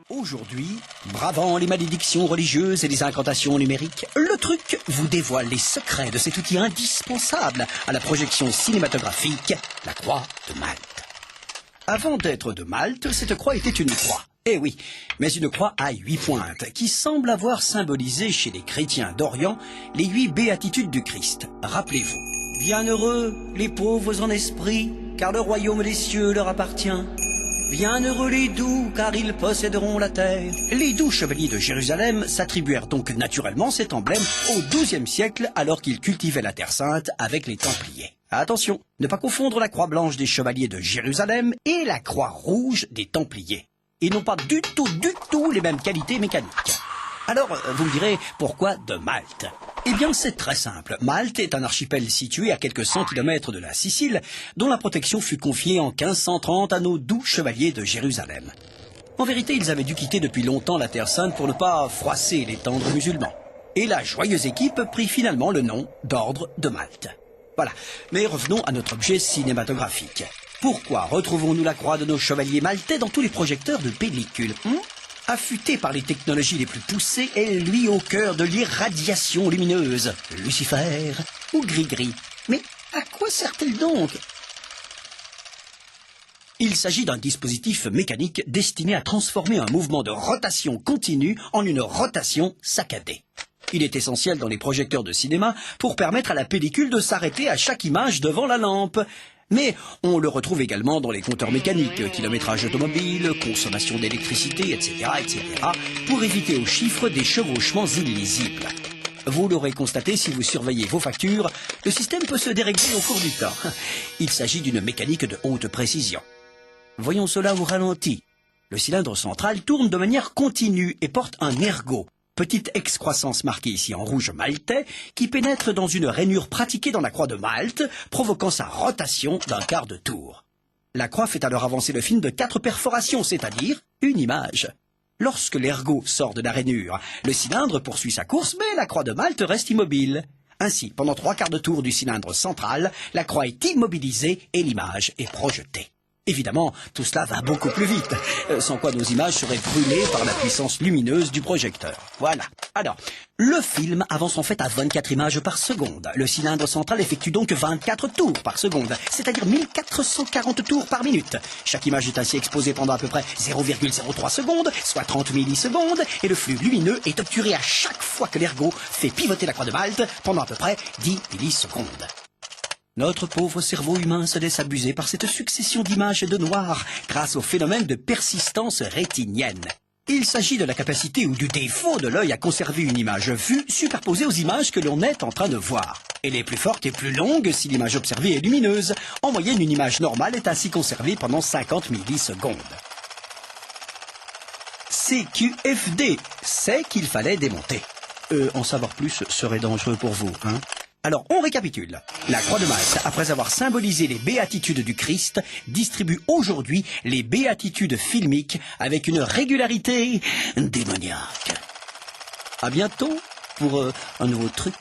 Aujourd'hui, bravant les malédictions religieuses et les incantations numériques, le truc vous dévoile les secrets de cet outil indispensable à la projection cinématographique, la croix de Malte. Avant d'être de Malte, cette croix était une croix. Eh oui, mais une croix à 8 pointes, qui semble avoir symbolisé chez les chrétiens d'Orient les 8 béatitudes du Christ. Rappelez-vous, bienheureux les pauvres en esprit, car le royaume des cieux leur appartient. Bienheureux les doux, car ils posséderont la terre. Les doux chevaliers de Jérusalem s'attribuèrent donc naturellement cet emblème au XIIe siècle, alors qu'ils cultivaient la Terre Sainte avec les Templiers. Attention, ne pas confondre la croix blanche des chevaliers de Jérusalem et la croix rouge des Templiers. Ils n'ont pas du tout les mêmes qualités mécaniques. Alors, vous me direz, pourquoi de Malte? Eh bien, c'est très simple. Malte est un archipel situé à quelques 100 kilomètres de la Sicile, dont la protection fut confiée en 1530 à nos doux chevaliers de Jérusalem. En vérité, ils avaient dû quitter depuis longtemps la Terre Sainte pour ne pas froisser les tendres musulmans. Et la joyeuse équipe prit finalement le nom d'Ordre de Malte. Voilà. Mais revenons à notre objet cinématographique. Pourquoi retrouvons-nous la croix de nos chevaliers maltais dans tous les projecteurs de pellicule? Affûté par les technologies les plus poussées, elle luit au cœur de l'irradiation lumineuse. Lucifer ou gris-gris. Mais à quoi sert-elle donc? Il s'agit d'un dispositif mécanique destiné à transformer un mouvement de rotation continue en une rotation saccadée. Il est essentiel dans les projecteurs de cinéma pour permettre à la pellicule de s'arrêter à chaque image devant la lampe. Mais on le retrouve également dans les compteurs mécaniques, kilométrage automobile, consommation d'électricité, etc., pour éviter aux chiffres des chevauchements illisibles. Vous l'aurez constaté si vous surveillez vos factures, le système peut se dérégler au cours du temps. Il s'agit d'une mécanique de haute précision. Voyons cela au ralenti. Le cylindre central tourne de manière continue et porte un ergot. Petite excroissance marquée ici en rouge maltais, qui pénètre dans une rainure pratiquée dans la croix de Malte, provoquant sa rotation d'un quart de tour. La croix fait alors avancer le film de 4 perforations, c'est-à-dire une image. Lorsque l'ergot sort de la rainure, le cylindre poursuit sa course, mais la croix de Malte reste immobile. Ainsi, pendant 3 quarts de tour du cylindre central, la croix est immobilisée et l'image est projetée. Évidemment, tout cela va beaucoup plus vite, sans quoi nos images seraient brûlées par la puissance lumineuse du projecteur. Voilà. Alors, le film avance en fait à 24 images par seconde. Le cylindre central effectue donc 24 tours par seconde, c'est-à-dire 1440 tours par minute. Chaque image est ainsi exposée pendant à peu près 0,03 secondes, soit 30 millisecondes, et le flux lumineux est obturé à chaque fois que l'ergot fait pivoter la croix de Malte pendant à peu près 10 millisecondes. Notre pauvre cerveau humain se laisse abuser par cette succession d'images de noir grâce au phénomène de persistance rétinienne. Il s'agit de la capacité ou du défaut de l'œil à conserver une image vue superposée aux images que l'on est en train de voir. Elle est plus forte et plus longue si l'image observée est lumineuse. En moyenne, une image normale est ainsi conservée pendant 50 millisecondes. CQFD, c'est qu'il fallait démonter. En savoir plus serait dangereux pour vous, hein? Alors, on récapitule. La croix de Malte, après avoir symbolisé les béatitudes du Christ, distribue aujourd'hui les béatitudes filmiques avec une régularité démoniaque. À bientôt pour un nouveau truc.